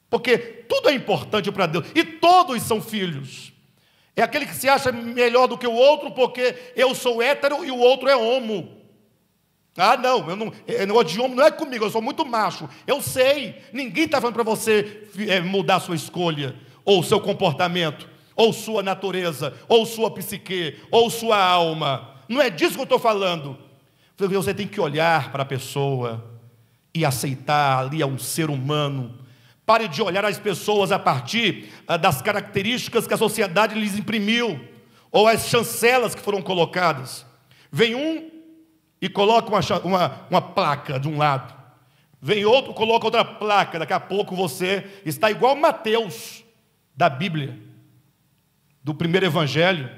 porque tudo é importante para Deus, e todos são filhos. É aquele que se acha melhor do que o outro, porque eu sou hétero e o outro é homo. Ah, não, negócio de homem não é comigo, eu sou muito macho. Eu sei, ninguém está falando para você mudar sua escolha, ou seu comportamento, ou sua natureza, ou sua psique, ou sua alma. Não é disso que eu estou falando. Você tem que olhar para a pessoa e aceitar ali um ser humano. Pare de olhar as pessoas a partir das características que a sociedade lhes imprimiu, ou as chancelas que foram colocadas. Vem um e coloca uma placa de um lado. Vem outro, coloca outra placa. Daqui a pouco você está igual Mateus, da Bíblia, do primeiro evangelho.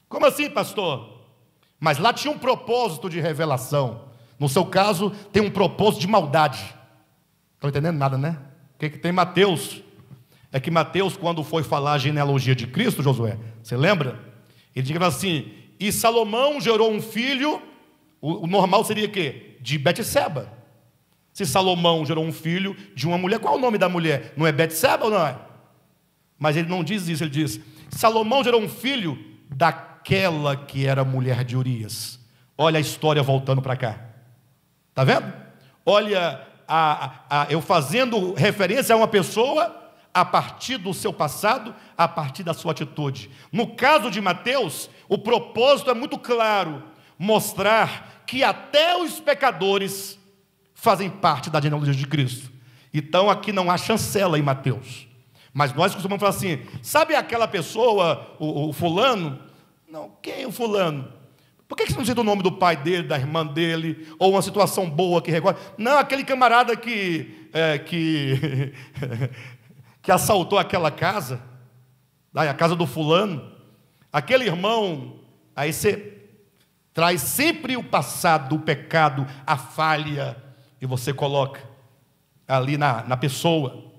Como assim, pastor? Mas lá tinha um propósito de revelação. No seu caso, tem um propósito de maldade. Estão entendendo nada, né? O que tem Mateus? É que Mateus, quando foi falar a genealogia de Cristo, Josué, você lembra? Ele diz assim: e Salomão gerou um filho, o normal seria o quê? De Betseba. Se Salomão gerou um filho de uma mulher, qual é o nome da mulher? Não é Betseba ou não é? Mas ele não diz isso, ele diz: Salomão gerou um filho daquela que era mulher de Urias. Olha a história voltando para cá. Está vendo? Olha, eu fazendo referência a uma pessoa a partir do seu passado, a partir da sua atitude. No caso de Mateus, o propósito é muito claro: mostrar que até os pecadores fazem parte da genealogia de Cristo. Então aqui não há chancela em Mateus. Mas nós costumamos falar assim: sabe aquela pessoa, o fulano? Não, quem é o fulano? Por que você não cita o nome do pai dele, da irmã dele, ou uma situação boa que recorda? Não, aquele camarada que assaltou aquela casa, a casa do fulano, aquele irmão. Aí você traz sempre o passado, o pecado, a falha, e você coloca ali na pessoa.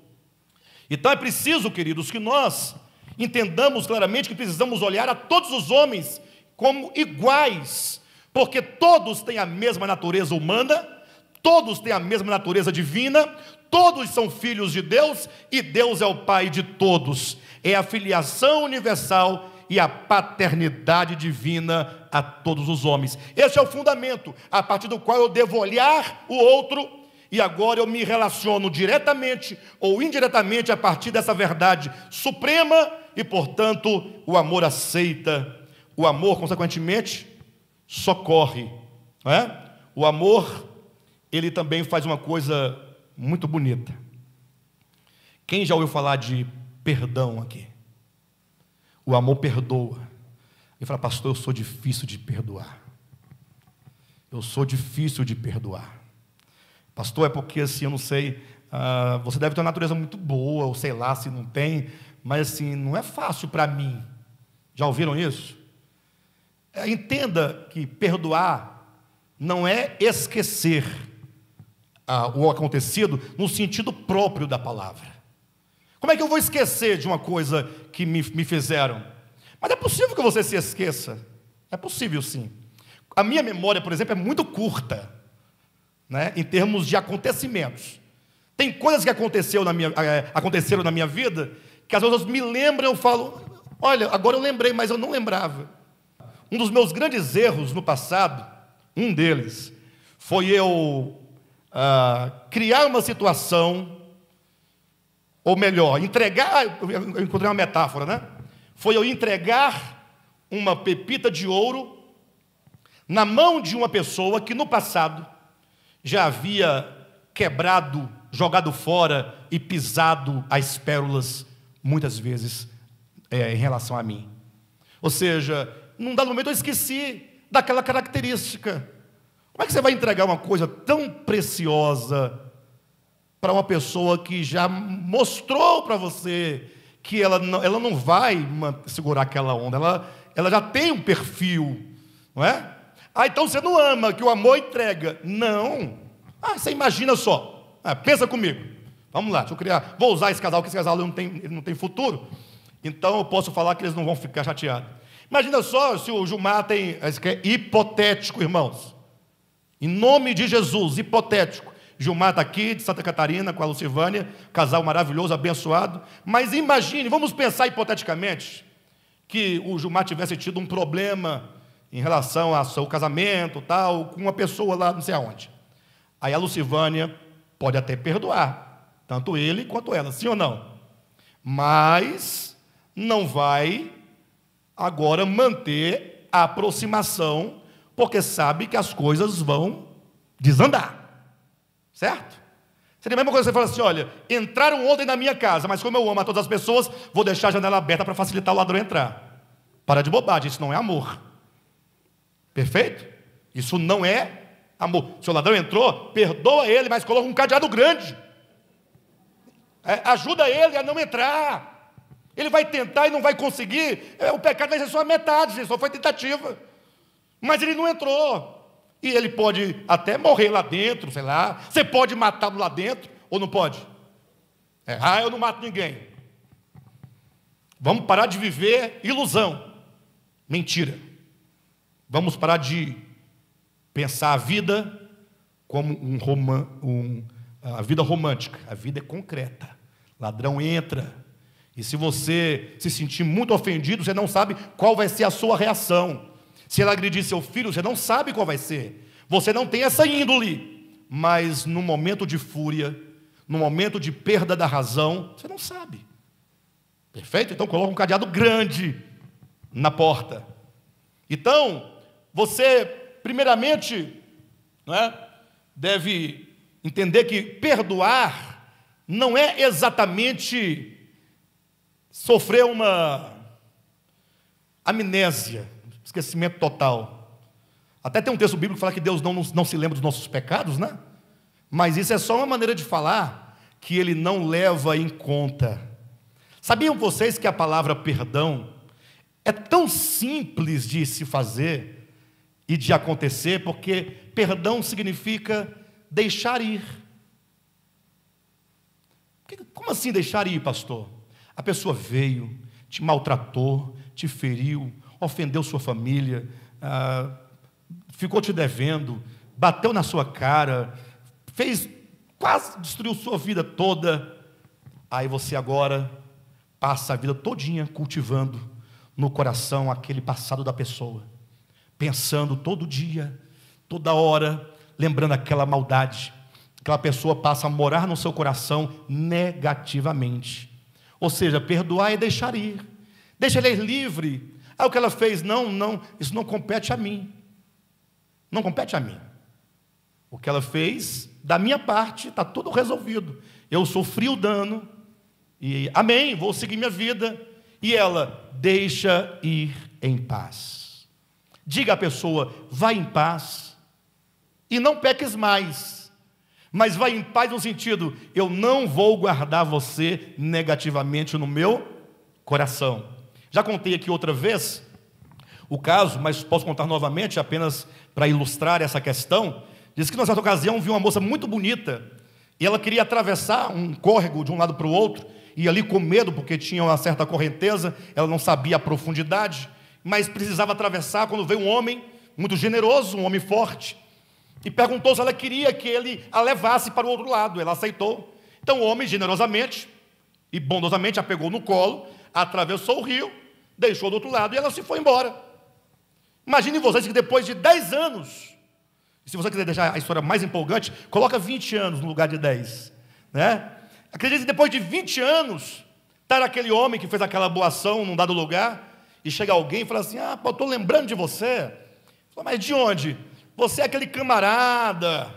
Então é preciso, queridos, que nós entendamos claramente que precisamos olhar a todos os homens como iguais, porque todos têm a mesma natureza humana, todos têm a mesma natureza divina, todos são filhos de Deus, e Deus é o Pai de todos. É a filiação universal e a paternidade divina a todos os homens. Esse é o fundamento, a partir do qual eu devo olhar o outro, e agora eu me relaciono diretamente ou indiretamente a partir dessa verdade suprema, e portanto o amor aceita. O amor, consequentemente, socorre, não é? O amor, ele também faz uma coisa muito bonita. Quem já ouviu falar de perdão aqui? O amor perdoa. Ele fala: pastor, eu sou difícil de perdoar. Eu sou difícil de perdoar. Pastor, é porque assim, eu não sei, você deve ter uma natureza muito boa, ou sei lá, se não tem, mas assim, não é fácil para mim. Já ouviram isso? Entenda que perdoar não é esquecer o acontecido no sentido próprio da palavra. Como é que eu vou esquecer de uma coisa que me fizeram? Mas é possível que você se esqueça. É possível, sim. A minha memória, por exemplo, é muito curta, né, em termos de acontecimentos. Tem coisas que aconteceram na minha vida que às vezes me lembram, eu falo: olha, agora eu lembrei, mas eu não lembrava. Um dos meus grandes erros no passado, um deles, foi eu criar uma situação, ou melhor, entregar, eu encontrei uma metáfora, né? Foi eu entregar uma pepita de ouro na mão de uma pessoa que no passado já havia quebrado, jogado fora e pisado as pérolas, muitas vezes, em relação a mim. Ou seja, num dado momento eu esqueci daquela característica. Como é que você vai entregar uma coisa tão preciosa para uma pessoa que já mostrou para você que ela não vai segurar aquela onda, ela já tem um perfil, não é? Então você não ama, que o amor entrega. Não. Você imagina só. Pensa comigo. Vamos lá, deixa eu criar. Vou usar esse casal, que esse casal ele não tem futuro. Então eu posso falar que eles não vão ficar chateados. Imagina só se o Gilmar tem, isso que é hipotético, irmãos. Em nome de Jesus, hipotético. Gilmar está aqui, de Santa Catarina, com a Lucivânia, casal maravilhoso, abençoado. Mas imagine, vamos pensar hipoteticamente, que o Gilmar tivesse tido um problema em relação ao seu casamento, tal, com uma pessoa lá não sei aonde. Aí a Lucivânia pode até perdoar, tanto ele quanto ela, sim ou não? Mas não vai agora manter a aproximação, porque sabe que as coisas vão desandar. Certo? Seria a mesma coisa que você falar assim, olha, entraram ontem na minha casa, mas como eu amo a todas as pessoas, vou deixar a janela aberta para facilitar o ladrão entrar. Para de bobagem, isso não é amor. Perfeito? Isso não é amor. Se o ladrão entrou, perdoa ele, mas coloca um cadeado grande. Ajuda ele a não entrar. Ele vai tentar e não vai conseguir. O pecado vai ser só a metade, só foi tentativa. Mas ele não entrou. E ele pode até morrer lá dentro, sei lá. Você pode matá-lo lá dentro, ou não pode? Eu não mato ninguém. Vamos parar de viver ilusão. Mentira. Vamos parar de pensar a vida como a vida romântica. A vida é concreta. Ladrão entra. E se você se sentir muito ofendido, você não sabe qual vai ser a sua reação. Se ela agredir seu filho, você não sabe qual vai ser. Você não tem essa índole. Mas no momento de fúria, no momento de perda da razão, você não sabe. Perfeito? Então coloca um cadeado grande na porta. Então, você, primeiramente, deve entender que perdoar não é exatamente sofrer uma amnésia, esquecimento total. Até tem um texto bíblico que fala que Deus não se lembra dos nossos pecados, né? Mas isso é só uma maneira de falar que Ele não leva em conta. Sabiam vocês que a palavra perdão é tão simples de se fazer e de acontecer, porque perdão significa deixar ir. Como assim deixar ir, pastor? A pessoa veio, te maltratou, te feriu, ofendeu sua família, ficou te devendo, bateu na sua cara, quase destruiu sua vida toda. Aí você agora passa a vida todinha cultivando no coração aquele passado da pessoa, pensando todo dia, toda hora, lembrando aquela maldade. Aquela pessoa passa a morar no seu coração negativamente. Ou seja, perdoar é deixar ir. Deixa ele livre. O que ela fez, não, isso não compete a mim. Não compete a mim. O que ela fez, da minha parte, está tudo resolvido. Eu sofri o dano, e amém, vou seguir minha vida. E ela, deixa ir em paz. Diga à pessoa, vai em paz, e não peques mais. Mas vai em paz no sentido, eu não vou guardar você negativamente no meu coração. Já contei aqui outra vez o caso, mas posso contar novamente, apenas para ilustrar essa questão. Diz que, nessa ocasião, viu uma moça muito bonita, e ela queria atravessar um córrego de um lado para o outro, e ali com medo, porque tinha uma certa correnteza, ela não sabia a profundidade, mas precisava atravessar, quando veio um homem muito generoso, um homem forte, e perguntou se ela queria que ele a levasse para o outro lado. Ela aceitou. Então o homem, generosamente e bondosamente, a pegou no colo, atravessou o rio, deixou do outro lado, e ela se foi embora. Imaginem vocês que depois de 10 anos, se você quiser deixar a história mais empolgante, coloca 20 anos no lugar de 10, né? Acredite que depois de 20 anos, está aquele homem que fez aquela boa ação num dado lugar, e chega alguém e fala assim, eu estou lembrando de você. Fala, mas de onde? Você é aquele camarada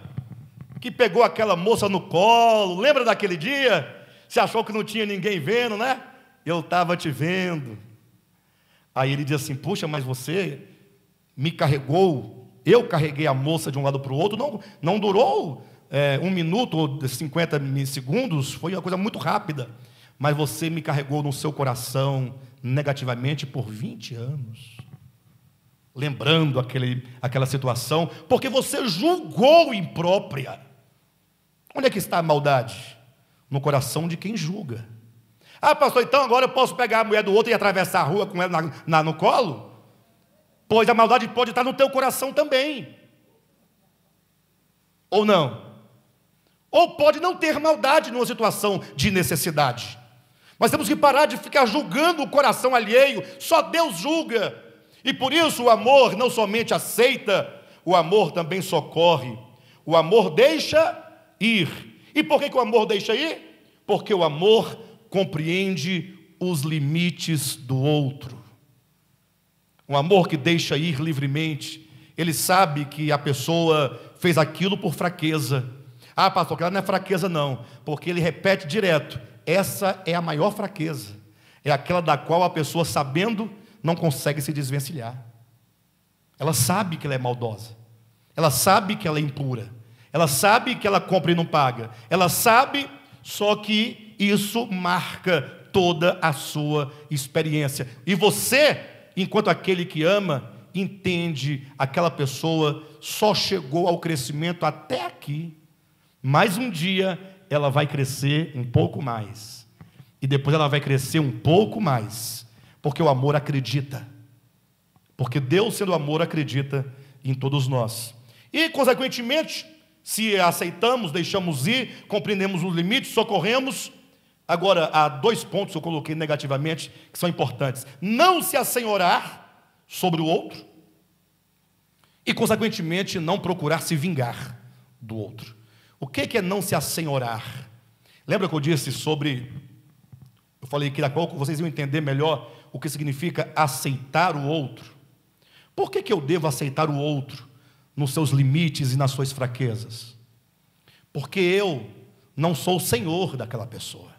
que pegou aquela moça no colo, lembra daquele dia? Você achou que não tinha ninguém vendo, né? Eu estava te vendo. Aí ele diz assim, puxa, mas você me carregou, eu carreguei a moça de um lado para o outro, não durou 1 minuto ou 50 segundos, foi uma coisa muito rápida, mas você me carregou no seu coração negativamente por 20 anos, lembrando aquela situação, porque você julgou imprópria. Onde é que está a maldade? No coração de quem julga. Ah, pastor, então agora eu posso pegar a mulher do outro e atravessar a rua com ela no colo? Pois a maldade pode estar no teu coração também. Ou não? Ou pode não ter maldade numa situação de necessidade. Mas temos que parar de ficar julgando o coração alheio. Só Deus julga. E por isso o amor não somente aceita, o amor também socorre. O amor deixa ir. E por que o amor deixa ir? Porque o amor compreende os limites do outro. Um amor que deixa ir livremente. Ele sabe que a pessoa fez aquilo por fraqueza. Ah, pastor, aquela não é fraqueza não, porque ele repete direto. Essa é a maior fraqueza. É aquela da qual a pessoa, sabendo, não consegue se desvencilhar. Ela sabe que ela é maldosa. Ela sabe que ela é impura. Ela sabe que ela compra e não paga. Ela sabe, só que isso marca toda a sua experiência. E você, enquanto aquele que ama, entende, aquela pessoa só chegou ao crescimento até aqui. Mais um dia ela vai crescer um pouco mais. E depois ela vai crescer um pouco mais. Porque o amor acredita. Porque Deus, sendo amor, acredita em todos nós. E, consequentemente, se aceitamos, deixamos ir, compreendemos os limites, socorremos. Agora, há 2 pontos que eu coloquei negativamente, que são importantes. Não se assenhorar sobre o outro. E, consequentemente, não procurar se vingar do outro. O que é não se assenhorar? Lembra que eu disse sobre... Eu falei que daqui a pouco vocês iam entender melhor o que significa aceitar o outro. Por que eu devo aceitar o outro nos seus limites e nas suas fraquezas? Porque eu não sou o senhor daquela pessoa.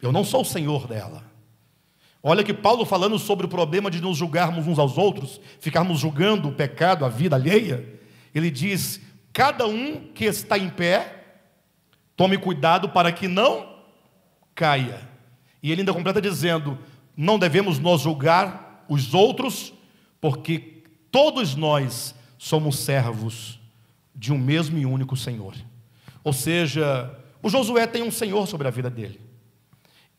Eu não sou o senhor dela. Olha que Paulo, falando sobre o problema de nos julgarmos uns aos outros, ficarmos julgando o pecado, a vida alheia, ele diz: cada um que está em pé, tome cuidado para que não caia. E ele ainda completa dizendo: não devemos nós julgar os outros, porque todos nós somos servos de um mesmo e único Senhor. Ou seja, o Josué tem um Senhor sobre a vida dele.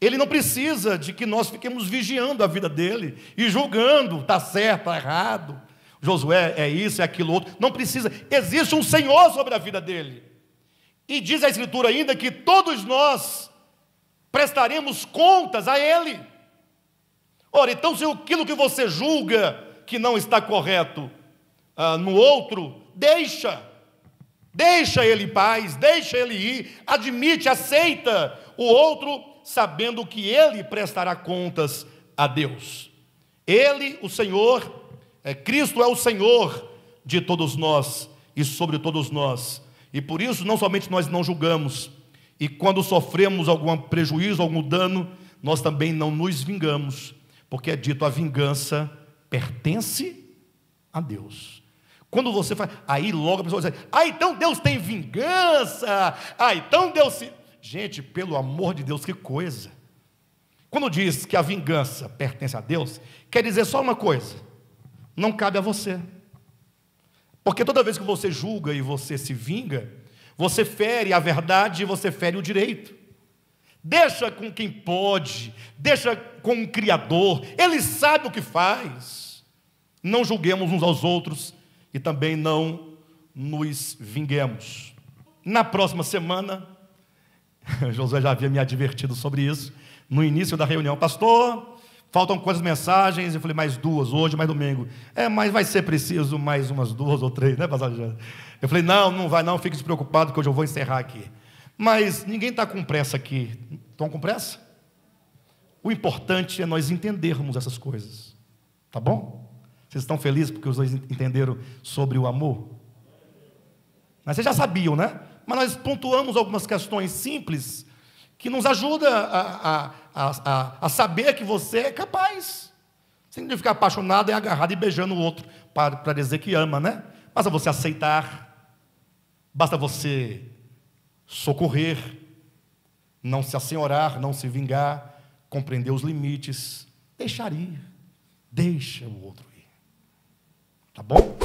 Ele não precisa de que nós fiquemos vigiando a vida dele e julgando, está certo, está errado. Josué é isso, é aquilo outro. Não precisa. Existe um Senhor sobre a vida dele. E diz a Escritura ainda que todos nós prestaremos contas a ele. Ora, então, se aquilo que você julga que não está correto no outro, deixa ele em paz, deixa ele ir, admite, aceita o outro, sabendo que ele prestará contas a Deus. Ele, o Senhor, Cristo é o Senhor de todos nós e sobre todos nós. E por isso, não somente nós não julgamos, e quando sofremos algum prejuízo, algum dano, nós também não nos vingamos, porque é dito: a vingança pertence a Deus. Quando você faz, aí logo a pessoa diz: ah, então Deus tem vingança, então Deus se... Gente, pelo amor de Deus, que coisa. Quando diz que a vingança pertence a Deus, quer dizer só uma coisa: não cabe a você. Porque toda vez que você julga e você se vinga, você fere a verdade e você fere o direito. Deixa com quem pode, deixa com o Criador, Ele sabe o que faz. Não julguemos uns aos outros e também não nos vinguemos. Na próxima semana, Josué já havia me advertido sobre isso, no início da reunião: pastor, faltam quantas mensagens? Eu falei: mais 2 hoje, mais domingo. Mas vai ser preciso mais umas 2 ou 3, né, pastor? Eu falei: não vai não, fique despreocupado que hoje eu vou encerrar aqui. Mas ninguém está com pressa aqui. Estão com pressa? O importante é nós entendermos essas coisas. Tá bom? Vocês estão felizes porque os dois entenderam sobre o amor? Mas vocês já sabiam, né? Mas nós pontuamos algumas questões simples que nos ajudam a saber que você é capaz. Sem ficar apaixonado e agarrado e beijando o outro para dizer que ama, né? Basta você aceitar, basta você socorrer, não se assenhorar, não se vingar, compreender os limites, deixar ir, deixa o outro ir. Tá bom?